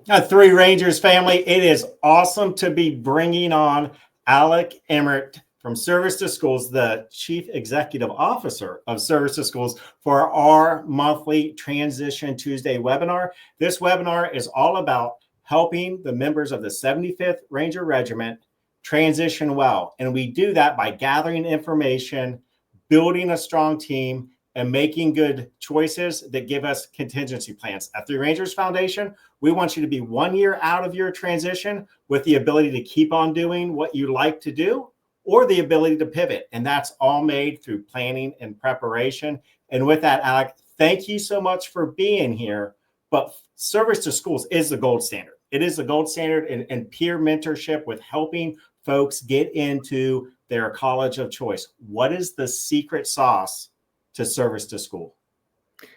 Three Rangers family, it is awesome to be bringing on Alec Emmert from Service to Schools, the Chief Executive Officer of Service to Schools, for our monthly Transition Tuesday webinar. This webinar is all about helping the members of the 75th Ranger Regiment transition well. And we do that by gathering information, building a strong team, and making good choices that give us contingency plans. At Three Rangers Foundation, we want you to be 1 year out of your transition with the ability to keep on doing what you like to do or the ability to pivot. And that's all made through planning and preparation. And with that, Alec, thank you so much for being here. But Service to Schools is the gold standard. It is the gold standard in peer mentorship with helping folks get into their college of choice. What is the secret sauce to Service to School?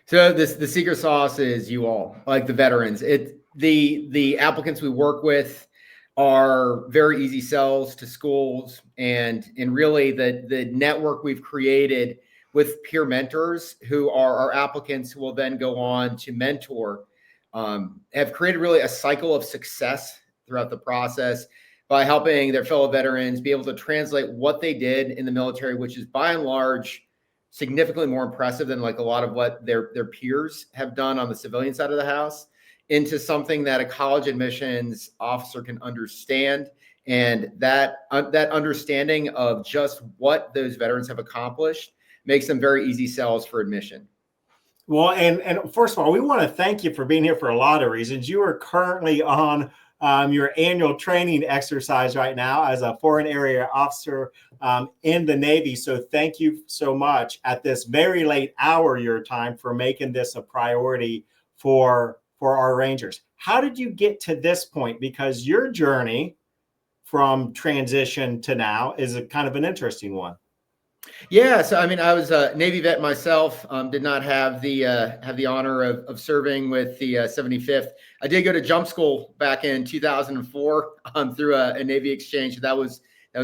So the secret sauce is you all, like the veterans. The applicants we work with are very easy sells to schools, and really the network we've created with peer mentors who are our applicants who will then go on to mentor have created really a cycle of success throughout the process by helping their fellow veterans be able to translate what they did in the military, which is by and large significantly more impressive than like a lot of what their peers have done on the civilian side of the house, into something that a college admissions officer can understand. And that understanding of just what those veterans have accomplished makes them very easy sells for admission. Well, and first of all, we want to thank you for being here for a lot of reasons. You are currently on your annual training exercise right now as a foreign area officer in the Navy. So thank you so much at this very late hour your time for making this a priority for our Rangers. How did you get to this point? Because your journey from transition to now is a kind of an interesting one. Yeah, so I mean, I was a Navy vet myself. Did not have the honor of serving with the 75th. I did go to jump school back in 2004 through a Navy exchange. That was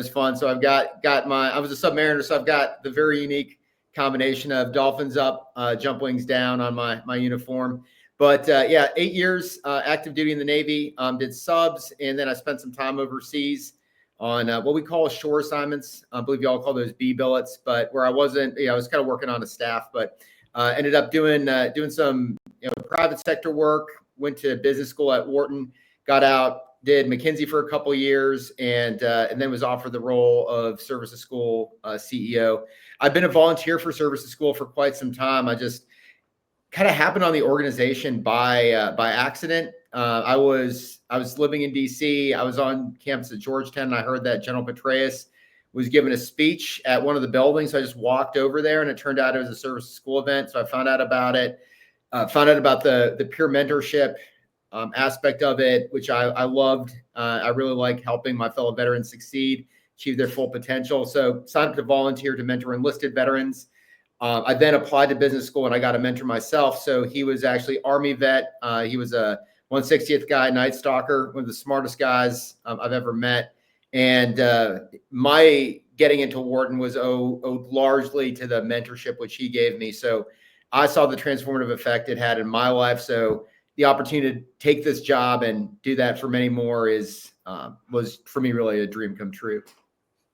fun. So I've got I was a submariner, so I've got the very unique combination of dolphins up, jump wings down on my uniform. But yeah, 8 years active duty in the Navy. Did subs, and then I spent some time overseas on what we call shore assignments. I believe you all call those B billets, but where I wasn't, I was kind of working on a staff, but ended up doing some private sector work, went to business school at Wharton, got out, did McKinsey for a couple of years, and then was offered the role of Service to School CEO. I've been a volunteer for Service to School for quite some time. I just kind of happened on the organization by accident. I was living in DC. I was on campus at Georgetown, and I heard that General Petraeus was giving a speech at one of the buildings. So I just walked over there, and it turned out it was a Service to School event. So I found out about it, found out about the peer mentorship aspect of it, which I loved. I really like helping my fellow veterans succeed, achieve their full potential. So signed up to volunteer to mentor enlisted veterans. I then applied to business school, and I got a mentor myself. So he was actually Army vet. He was a 160th guy, Night Stalker, one of the smartest guys I've ever met. And my getting into Wharton was owed largely to the mentorship which he gave me. So I saw the transformative effect it had in my life. So the opportunity to take this job and do that for many more was for me really a dream come true.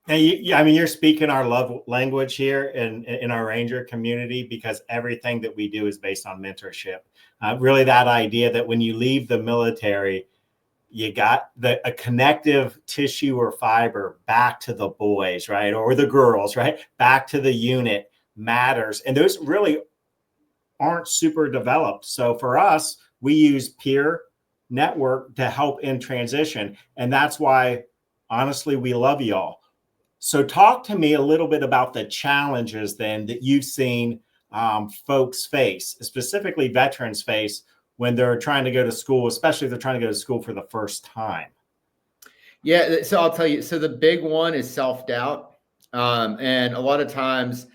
And I mean, you're speaking our love language here in our Ranger community, because everything that we do is based on mentorship. Really, that idea that when you leave the military, you got a connective tissue or fiber back to the boys, right? Or the girls, right? Back to the unit matters. And those really aren't super developed. So for us, we use peer network to help in transition. And that's why, honestly, we love y'all. So talk to me a little bit about the challenges then that you've seen folks face, specifically veterans face, when they're trying to go to school, especially if they're trying to go to school for the first time. Yeah, so I'll tell you. So the big one is self-doubt. And a lot of times,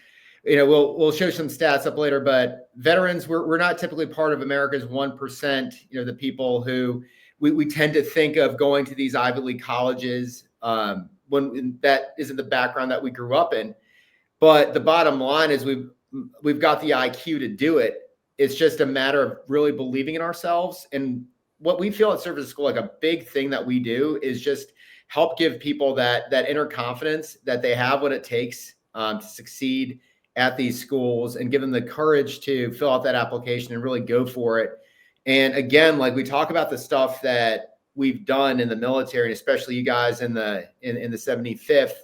we'll show some stats up later, but veterans, we're not typically part of America's 1%, the people who we tend to think of going to these Ivy League colleges when that isn't the background that we grew up in. But the bottom line is we've got the IQ to do it. It's just a matter of really believing in ourselves and what we feel at Service School, like a big thing that we do is just help give people that inner confidence that they have what it takes to succeed at these schools, and give them the courage to fill out that application and really go for it. And again, like we talk about the stuff that we've done in the military, and especially you guys in the 75th,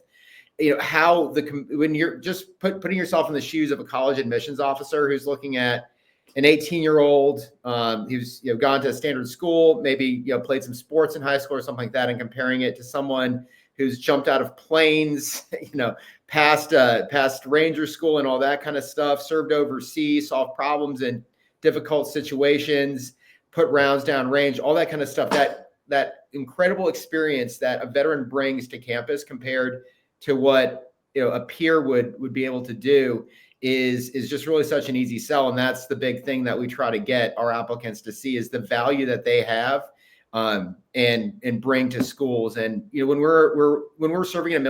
how when you're just putting yourself in the shoes of a college admissions officer who's looking at an 18-year-old who's gone to a standard school, maybe played some sports in high school or something like that, and comparing it to someone who's jumped out of planes, past Ranger School and all that kind of stuff, served overseas, solved problems in difficult situations, put rounds down range, all that kind of stuff. That incredible experience that a veteran brings to campus compared to what a peer would be able to do is just really such an easy sell. And that's the big thing that we try to get our applicants to see, is the value that they have and bring to schools. And when we're serving in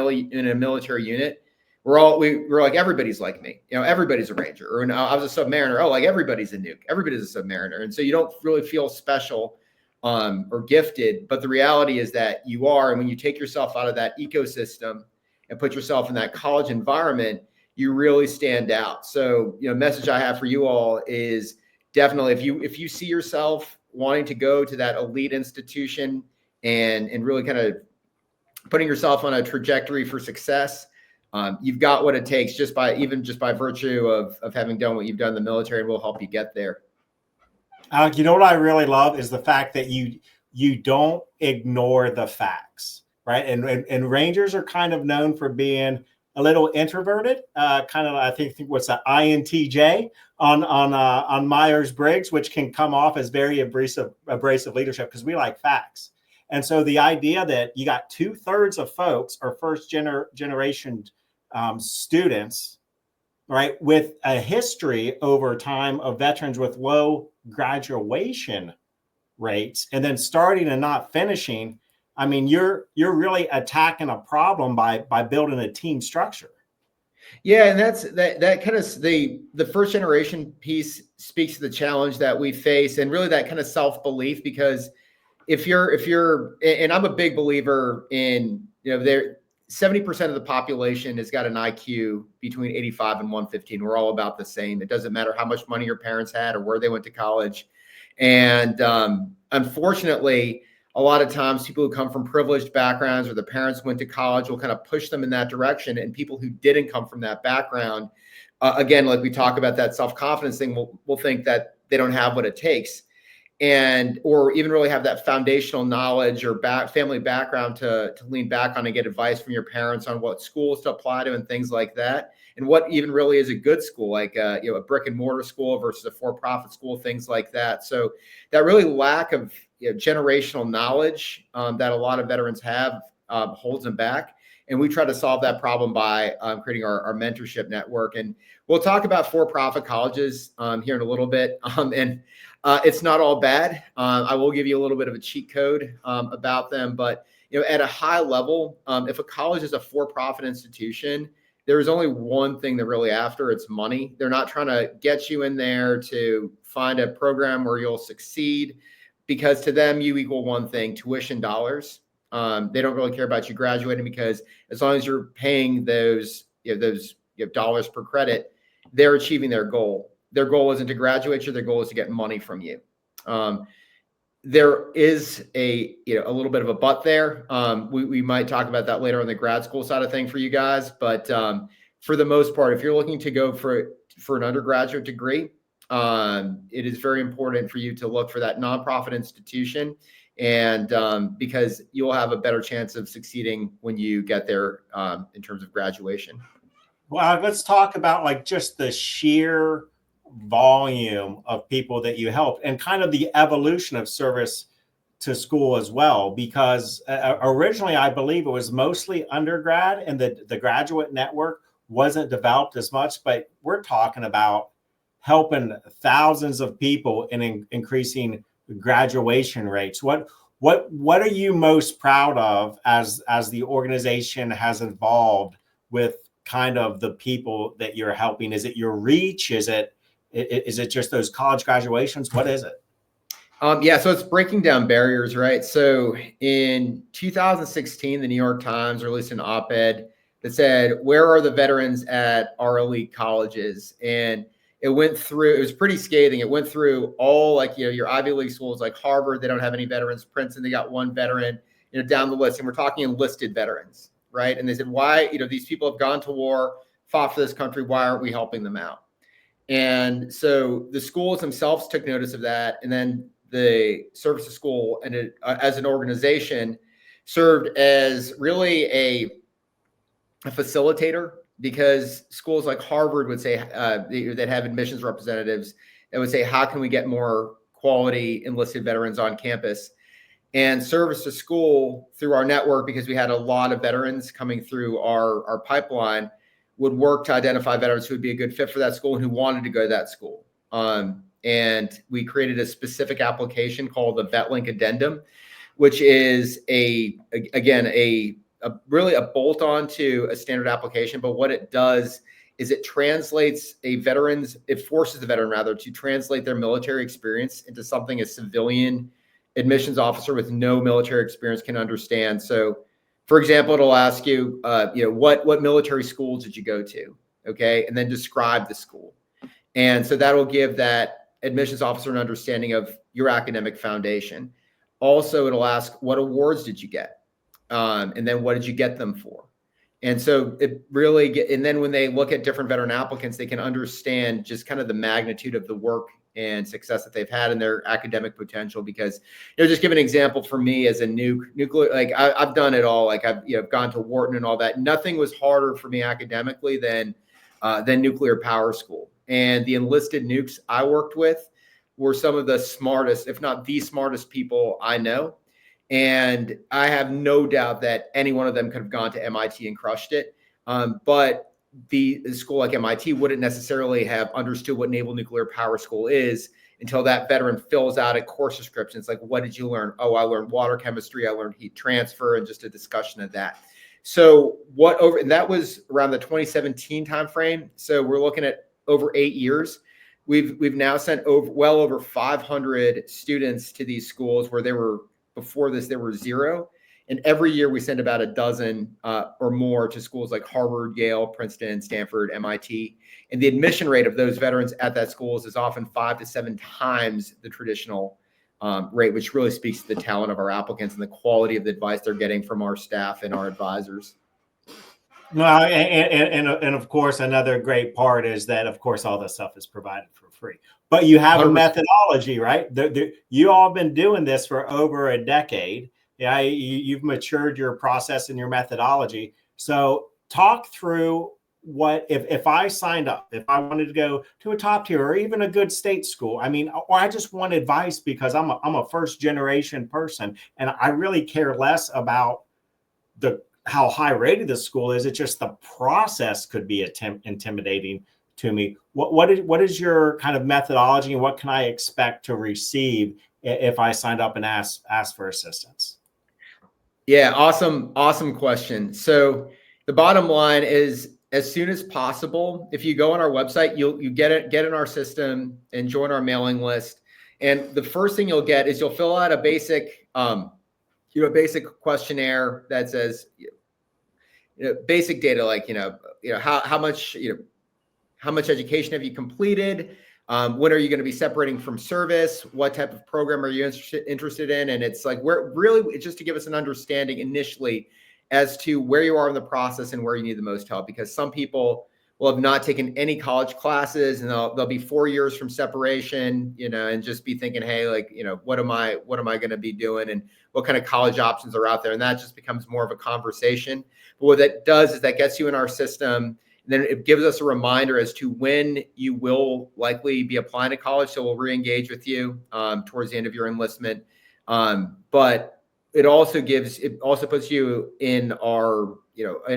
a military unit, we're like, everybody's like me, everybody's a Ranger, or I was a submariner. Oh, like everybody's a nuke, everybody's a submariner. And so you don't really feel special or gifted, but the reality is that you are. And when you take yourself out of that ecosystem and put yourself in that college environment, you really stand out. So, message I have for you all is definitely, if you see yourself wanting to go to that elite institution and really kind of putting yourself on a trajectory for success, you've got what it takes just by virtue of having done what you've done in the military, and we'll help you get there. Alec, what I really love is the fact that you don't ignore the facts, right? And Rangers are kind of known for being a little introverted, kind of, I think what's the INTJ on Myers-Briggs, which can come off as very abrasive leadership, because we like facts. And so the idea that you got 2/3 of folks are first generation students, right, with a history over time of veterans with low graduation rates, and then starting and not finishing. I mean, you're really attacking a problem by building a team structure. Yeah, and that kind of the first generation piece speaks to the challenge that we face, and really that kind of self-belief. Because if you're, and I'm a big believer in, 70% of the population has got an IQ between 85 and 115. We're all about the same. It doesn't matter how much money your parents had or where they went to college. And unfortunately, a lot of times people who come from privileged backgrounds or the parents went to college will kind of push them in that direction. And people who didn't come from that background, again, like we talk about that self-confidence thing, will think that they don't have what it takes, or even really have that foundational knowledge or family background to lean back on and get advice from your parents on what schools to apply to and things like that. And what even really is a good school, like a brick and mortar school versus a for-profit school, things like that. So that really lack of generational knowledge that a lot of veterans have holds them back. And we try to solve that problem by creating our mentorship network. And we'll talk about for-profit colleges here in a little bit. And it's not all bad. I will give you a little bit of a cheat code about them. But at a high level, if a college is a for-profit institution, there is only one thing they're really after. It's money. They're not trying to get you in there to find a program where you'll succeed, because to them, you equal one thing: tuition dollars. They don't really care about you graduating, because as long as you're paying those dollars per credit, they're achieving their goal. Their goal isn't to graduate you. Their goal is to get money from you. There is a little bit of a but there. We might talk about that later on the grad school side of thing for you guys. But for the most part, if you're looking to go for an undergraduate degree, it is very important for you to look for that nonprofit institution, and because you'll have a better chance of succeeding when you get there in terms of graduation. Well, let's talk about like just the sheer volume of people that you help, and kind of the evolution of service to school as well, because originally I believe it was mostly undergrad, and the graduate network wasn't developed as much. But we're talking about helping thousands of people and increasing graduation rates. What are you most proud of as the organization has evolved with kind of the people that you're helping? Is it your reach? Is it just those college graduations? What is it? Yeah, so it's breaking down barriers, right? So in 2016, the New York Times released an op-ed that said, "Where are the veterans at our elite colleges?" And it went through, it was pretty scathing. It went through all, like, your Ivy League schools like Harvard, they don't have any veterans. Princeton, they got one veteran, down the list. And we're talking enlisted veterans, right? And they said, why, these people have gone to war, fought for this country. Why aren't we helping them out? And so the schools themselves took notice of that. And then the service to school, and as an organization, served as really a facilitator, because schools like Harvard would say, that have admissions representatives that would say, how can we get more quality enlisted veterans on campus? And service to school, through our network, because we had a lot of veterans coming through our pipeline, would work to identify veterans who would be a good fit for that school and who wanted to go to that school. And we created a specific application called the VetLink Addendum, which is really a bolt on to a standard application. But what it does is it forces the veteran rather to translate their military experience into something a civilian admissions officer with no military experience can understand. So, for example, it'll ask you, what military school did you go to? Okay. And then describe the school. And so that'll give that admissions officer an understanding of your academic foundation. Also, it'll ask, what awards did you get? And then what did you get them for? And so and then when they look at different veteran applicants, they can understand just kind of the magnitude of the work and success that they've had in their academic potential. Because, just give an example for me as a nuclear, like I've done it all. Like I've gone to Wharton and all that. Nothing was harder for me academically than nuclear power school. And the enlisted nukes I worked with were some of the smartest, if not the smartest people I know. And I have no doubt that any one of them could have gone to MIT and crushed it. But the school like MIT wouldn't necessarily have understood what Naval Nuclear Power School is until that veteran fills out a course description. It's like, what did you learn? Oh, I learned water chemistry. I learned heat transfer, and just a discussion of that. So and that was around the 2017 timeframe. So we're looking at over 8 years. We've now sent well over 500 students to these schools where before this, there were 0. And every year we send about a dozen or more to schools like Harvard, Yale, Princeton, Stanford, MIT. And the admission rate of those veterans at that schools is often 5 to 7 times the traditional rate, which really speaks to the talent of our applicants and the quality of the advice they're getting from our staff and our advisors. No, and of course, another great part is that, of course, all this stuff is provided for free. But you have 100%. A methodology, right? You all been doing this for over a decade. Yeah, you've matured your process and your methodology. So talk through what if I signed up, if I wanted to go to a top tier or even a good state school. I mean, or I just want advice because I'm a first generation person and I really care less about how high rated the school is. It's just the process could be intimidating to me. What is your kind of methodology, and what can I expect to receive if I signed up and asked for assistance? Yeah, awesome question. So the bottom line is, as soon as possible, if you go on our website, you get in our system and join our mailing list. And the first thing you'll get is you'll fill out a basic basic questionnaire that says basic data, like how much education have you completed, when are you going to be separating from service, what type of program are you interested in, and it's like it's just to give us an understanding initially as to where you are in the process and where you need the most help, because some people will have not taken any college classes and they'll be 4 years from separation, and just be thinking, hey, like, what am I going to be doing, and what kind of college options are out there? And that just becomes more of a conversation. But what that does is that gets you in our system, and then it gives us a reminder as to when you will likely be applying to college. So we'll re-engage with you towards the end of your enlistment. But it also puts you in our,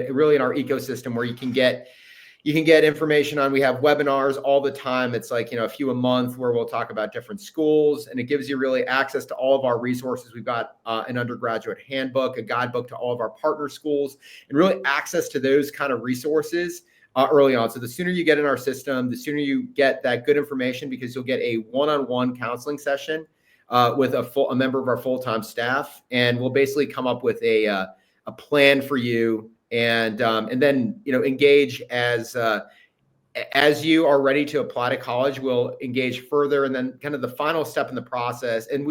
really in our ecosystem where you can get information on. We have webinars all the time. It's like, a few a month where we'll talk about different schools, and it gives you really access to all of our resources. We've got an undergraduate handbook, a guidebook to all of our partner schools, and really access to those kind of resources early on. So the sooner you get in our system, the sooner you get that good information, because you'll get a one-on-one counseling session with a member of our full-time staff, and we'll basically come up with a plan for you, and then engage as you are ready to apply to college. We'll engage further, and then kind of the final step in the process. And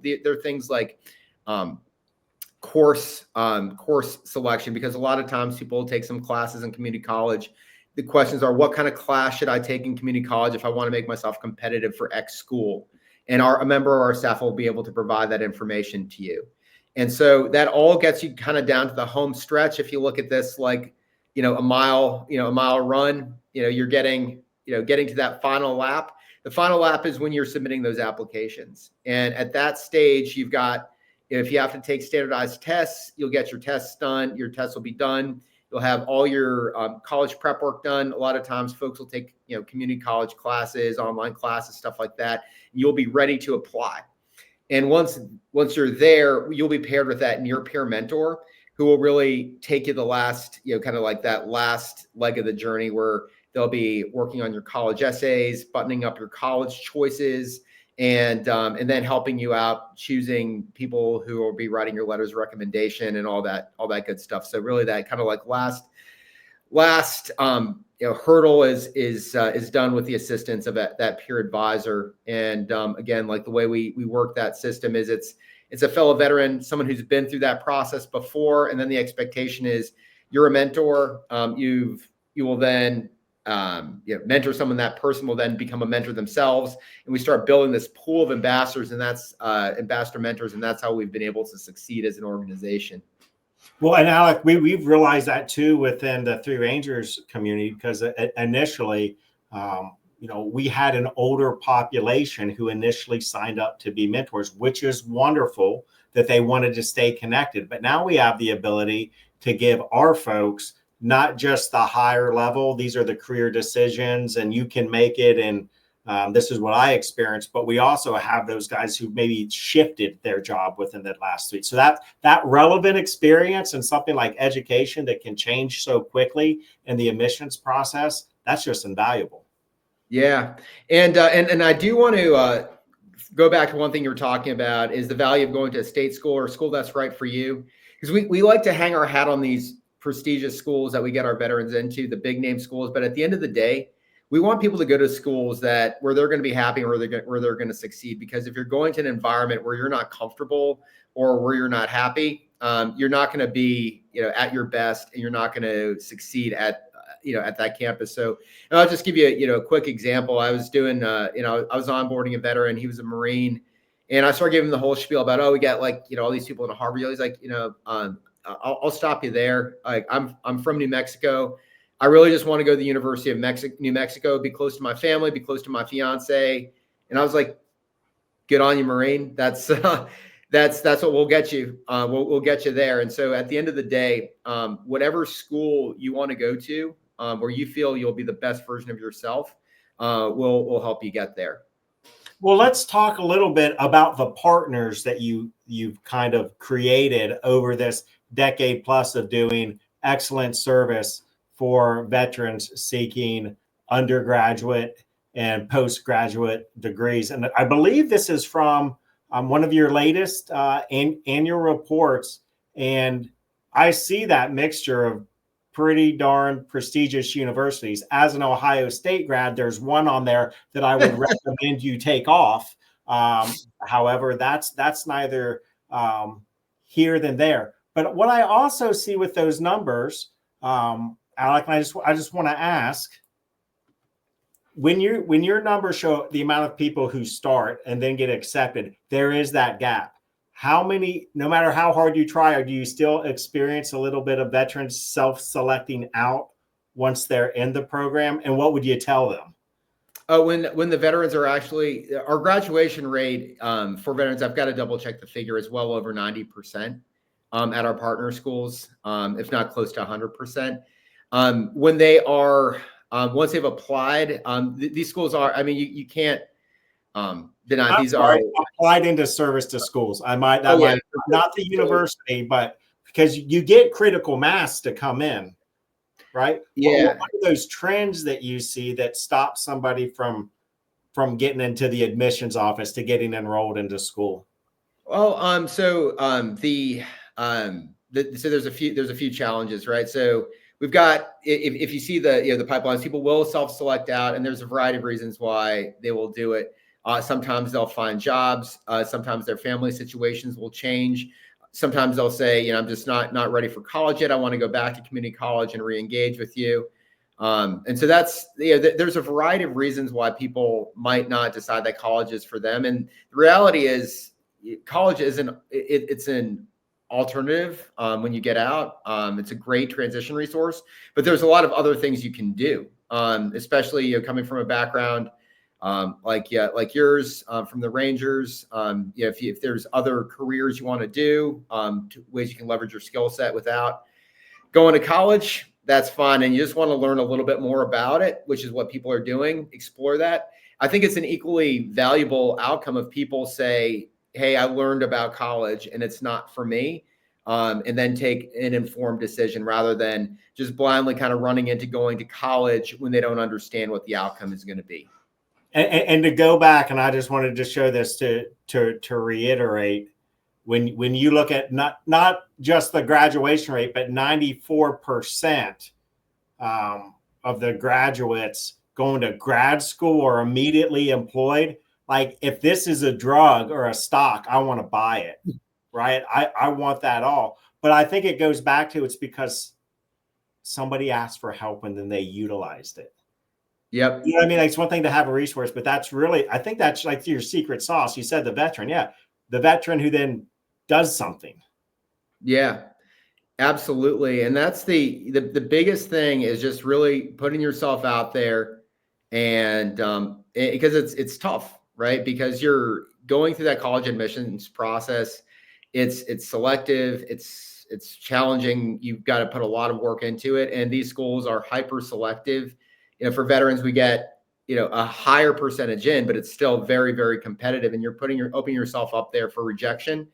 there are things like course selection, because a lot of times people take some classes in community college. The questions are, what kind of class should I take in community college if I want to make myself competitive for X school? And a member of our staff will be able to provide that information to you. And so that all gets you kind of down to the home stretch. If you look at this like, a mile run, you're getting to that final lap. The final lap is when you're submitting those applications. And at that stage, you've got, if you have to take standardized tests, you'll get your tests done. Your tests will be done. You'll have all your college prep work done. A lot of times folks will take, community college classes, online classes, stuff like that. You'll be ready to apply. And once you're there, you'll be paired with that near peer mentor who will really take you the last, kind of like that last leg of the journey, where they'll be working on your college essays, buttoning up your college choices, and then helping you out choosing people who will be writing your letters of recommendation and all that good stuff. So really that kind of like last hurdle is done with the assistance of that peer advisor. And again, like the way we work that system is it's a fellow veteran, someone who's been through that process before, and then the expectation is you're a mentor. You will then mentor someone. That person will then become a mentor themselves, and we start building this pool of ambassadors, and that's ambassador mentors, and that's how we've been able to succeed as an organization. Well, and Alec, we've realized that too within the Three Rangers community, because initially, we had an older population who initially signed up to be mentors, which is wonderful that they wanted to stay connected. But now we have the ability to give our folks not just the higher level, these are the career decisions and you can make it. And this is what I experienced, but we also have those guys who maybe shifted their job within the last week. So that relevant experience and something like education that can change so quickly in the admissions process, that's just invaluable. Yeah. And I do want to go back to one thing you were talking about, is the value of going to a state school or a school that's right for you. Because we like to hang our hat on these prestigious schools that we get our veterans into, the big name schools. But at the end of the day, we want people to go to schools where they're going to be happy and where they're going to succeed. Because if you're going to an environment where you're not comfortable or where you're not happy, you're not going to be at your best, and you're not going to succeed at that campus. So, and I'll just give you a quick example. I was doing I was onboarding a veteran. He was a Marine, and I started giving him the whole spiel about, we got all these people in Harvard. He's like, I'll stop you there. Like, I'm from New Mexico. I really just want to go to the University of New Mexico, be close to my family, be close to my fiance. And I was like, good on you, Marine. That's what we'll get you. We'll get you there. And so at the end of the day, whatever school you want to go to, where you feel you'll be the best version of yourself, will help you get there. Well, let's talk a little bit about the partners that you've kind of created over this decade plus of doing excellent service for veterans seeking undergraduate and postgraduate degrees. And I believe this is from one of your latest annual reports. And I see that mixture of pretty darn prestigious universities. As an Ohio State grad, there's one on there that I would recommend you take off. However, that's neither here than there. But what I also see with those numbers, Alec, and I just want to ask, when your numbers show the amount of people who start and then get accepted, there is that gap. How many, no matter how hard you try, or do you still experience a little bit of veterans self-selecting out once they're in the program? And what would you tell them? When the veterans are actually, our graduation rate for veterans, I've got to double check the figure, is well over 90% at our partner schools, if not close to 100%. When they are, once they've applied, these schools are, you can't deny these are applied into service to schools. Not the university, but because you get critical mass to come in, right? Yeah. What are those trends that you see that stop somebody from from getting into the admissions office to getting enrolled into school? Well, so there's a few challenges, right? So we've got, if you see the pipelines, people will self-select out, and there's a variety of reasons why they will do it. Sometimes they'll find jobs. Sometimes their family situations will change. Sometimes they'll say, I'm just not ready for college yet. I want to go back to community college and re-engage with you. And so that's, there's a variety of reasons why people might not decide that college is for them. And the reality is, college isn't, it's an alternative when you get out. It's a great transition resource, but there's a lot of other things you can do, especially coming from a background like yours, from the Rangers. If there's other careers you want to do, ways you can leverage your skill set without going to college, that's fine. And you just want to learn a little bit more about it, which is what people are doing. Explore that. I think it's an equally valuable outcome if people say, hey, I learned about college and it's not for me. And then take an informed decision rather than just blindly kind of running into going to college when they don't understand what the outcome is going to be. And to go back, and I just wanted to show this to reiterate, when you look at not just the graduation rate, but 94% of the graduates going to grad school or immediately employed. Like, if this is a drug or a stock, I want to buy it, right? I want that all. But I think it goes back to, it's because somebody asked for help and then they utilized it. Yep. You know what I mean? Like, it's one thing to have a resource, but that's really, I think that's like your secret sauce. You said the veteran. Yeah. The veteran who then does something. Yeah, absolutely. And that's the biggest thing is just really putting yourself out there. And because it's tough, right? Because you're going through that college admissions process. It's selective. It's challenging. You've got to put a lot of work into it. And these schools are hyper selective. For veterans, we get, a higher percentage in, but it's still very, very competitive. And you're opening yourself up there for rejection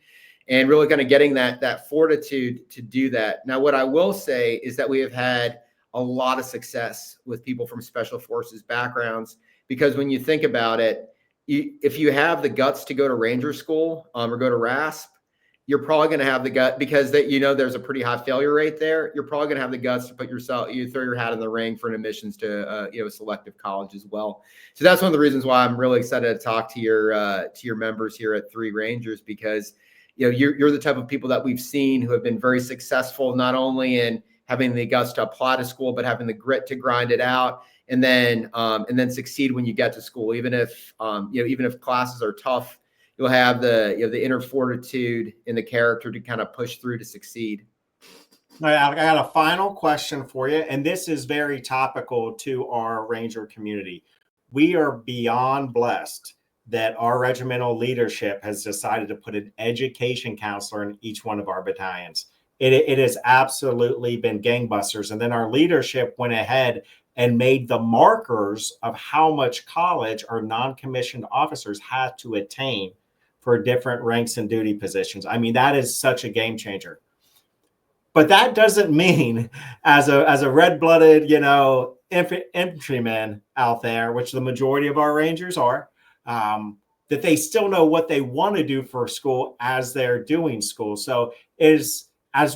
and really kind of getting that fortitude to do that. Now, what I will say is that we have had a lot of success with people from special forces backgrounds, because when you think about it, if you have the guts to go to Ranger School or go to RASP, you're probably going to have the gut, because there's a pretty high failure rate there. You're probably going to have the guts to throw your hat in the ring for an admissions to a selective college as well. So that's one of the reasons why I'm really excited to talk to your members here at 3 Rangers, because you're the type of people that we've seen who have been very successful, not only in having the guts to apply to school, but having the grit to grind it out, and then succeed when you get to school. Even if classes are tough, you'll have the inner fortitude and the character to kind of push through to succeed. All right, I got a final question for you, and this is very topical to our Ranger community. We are beyond blessed that our regimental leadership has decided to put an education counselor in each one of our battalions. It has absolutely been gangbusters. And then our leadership went ahead and made the markers of how much college our non-commissioned officers had to attain for different ranks and duty positions. I mean, that is such a game changer. But that doesn't mean, as a red-blooded, infantryman out there, which the majority of our Rangers are, that they still know what they want to do for school as they're doing school. So as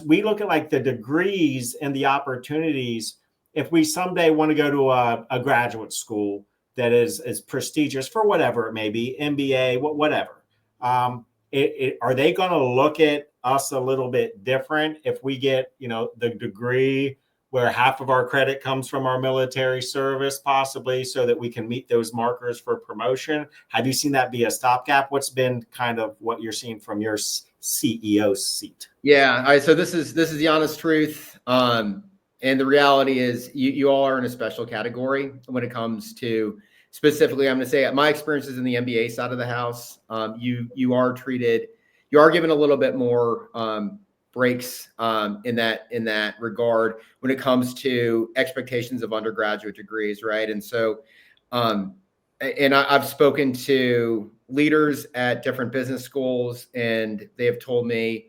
we look at like the degrees and the opportunities, if we someday want to go to a graduate school that is prestigious for whatever it may be, MBA, whatever, are they going to look at us a little bit different if we get, the degree where half of our credit comes from our military service, possibly, so that we can meet those markers for promotion? Have you seen that be a stopgap? What's been kind of what you're seeing from your CEO seat? Yeah. All right. So this is the honest truth. And the reality is you all are in a special category when it comes to, specifically, I'm going to say my experiences in the MBA side of the house. You are given a little bit more breaks in that regard when it comes to expectations of undergraduate degrees, right? And so, I've spoken to leaders at different business schools, and they have told me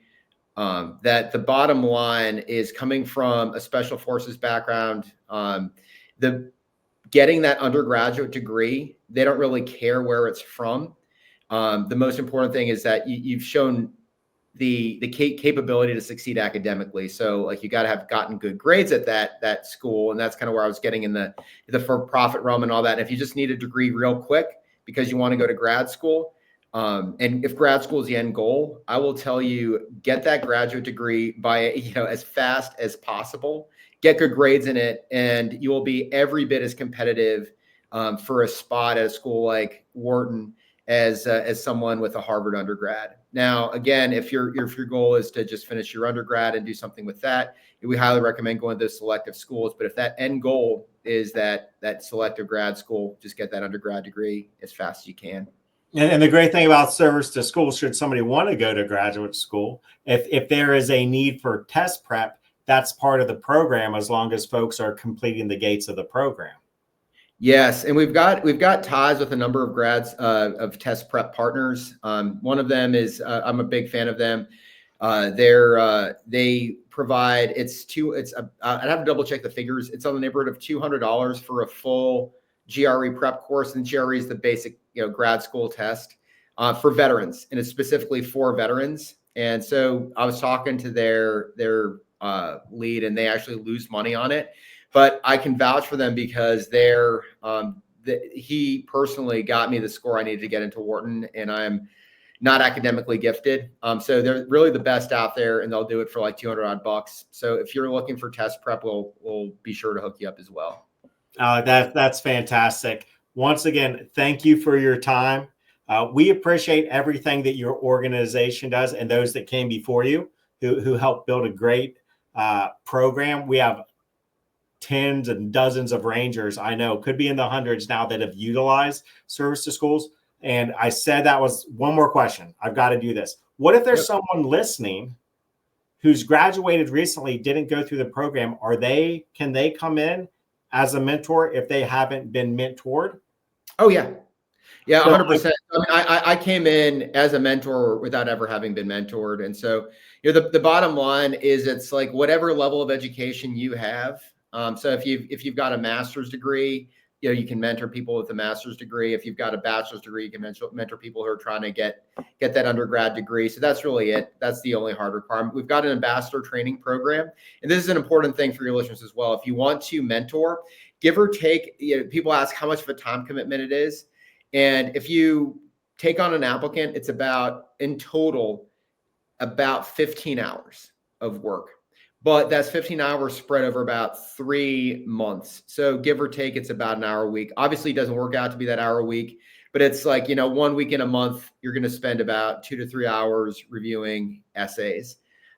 that the bottom line is, coming from a special forces background, getting that undergraduate degree, they don't really care where it's from. The most important thing is that you've shown the capability to succeed academically. So like you got to have gotten good grades at that school. And that's kind of where I was getting in the for-profit realm and all that. And if you just need a degree real quick because you want to go to grad school, and if grad school is the end goal, I will tell you, get that graduate degree by, as fast as possible, get good grades in it, and you will be every bit as competitive for a spot at a school like Wharton as someone with a Harvard undergrad. Now, again, if your goal is to just finish your undergrad and do something with that, we highly recommend going to those selective schools. But if that end goal is that selective grad school, just get that undergrad degree as fast as you can. And the great thing about service to school, should somebody want to go to graduate school, if there is a need for test prep, that's part of the program as long as folks are completing the gates of the program. Yes, and we've got ties with a number of grads of test prep partners. One of them is I'm a big fan of them. They provide I'd have to double check the figures. It's on the neighborhood of $200 for a full GRE prep course, and GRE is the basic grad school test for veterans, and it's specifically for veterans. And so I was talking to their lead, and they actually lose money on it. But I can vouch for them because he personally got me the score I needed to get into Wharton, and I'm not academically gifted. So they're really the best out there, and they'll do it for like $200 odd. So if you're looking for test prep, we'll be sure to hook you up as well. That's fantastic. Once again, thank you for your time. We appreciate everything that your organization does and those that came before you who helped build a great program. We have tens and dozens of Rangers, I know, could be in the hundreds now, that have utilized service to schools. And I said that was one more question. I've got to do this. What if there's someone listening who's graduated recently, didn't go through the program? Can they come in as a mentor if they haven't been mentored? Oh, yeah. Yeah, 100%. I came in as a mentor without ever having been mentored. And so, the bottom line is, it's like whatever level of education you have. So if you've got a master's degree, you can mentor people with a master's degree. If you've got a bachelor's degree, you can mentor people who are trying to get that undergrad degree. So that's really it. That's the only hard requirement. We've got an ambassador training program, and this is an important thing for your listeners as well. If you want to mentor, give or take, people ask how much of a time commitment it is. And if you take on an applicant, it's in total about 15 hours of work. But that's 15 hours spread over about 3 months. So give or take, it's about an hour a week. Obviously, it doesn't work out to be that hour a week, but it's like, 1 week in a month, you're going to spend about 2 to 3 hours reviewing essays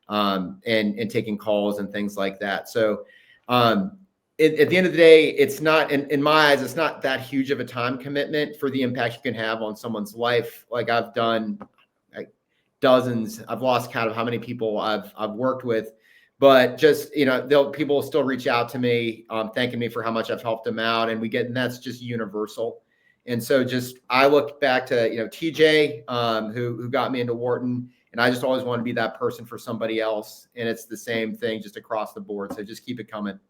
and taking calls and things like that. So at the end of the day, it's not, in my eyes, it's not that huge of a time commitment for the impact you can have on someone's life. Like I've done dozens, I've lost count of how many people I've worked with. But just, people still reach out to me, thanking me for how much I've helped them out. And and that's just universal. And so I look back to, TJ, who got me into Wharton, and I just always want to be that person for somebody else. And it's the same thing just across the board. So just keep it coming.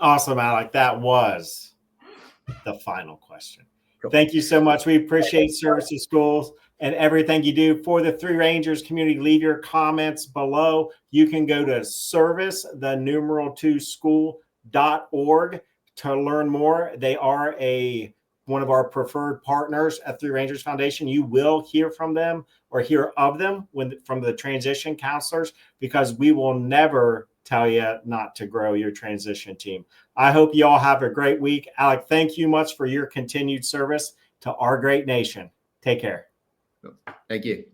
Awesome, Alec. That was the final question. Cool. Thank you so much. We appreciate Service to Schools and everything you do for the Three Rangers community. Leave your comments below. You can go to service2school.org to learn more. They are one of our preferred partners at Three Rangers Foundation. You will hear from them or hear of them from the transition counselors, because we will never tell you not to grow your transition team. I hope you all have a great week. Alec, thank you much for your continued service to our great nation. Take care. Thank you.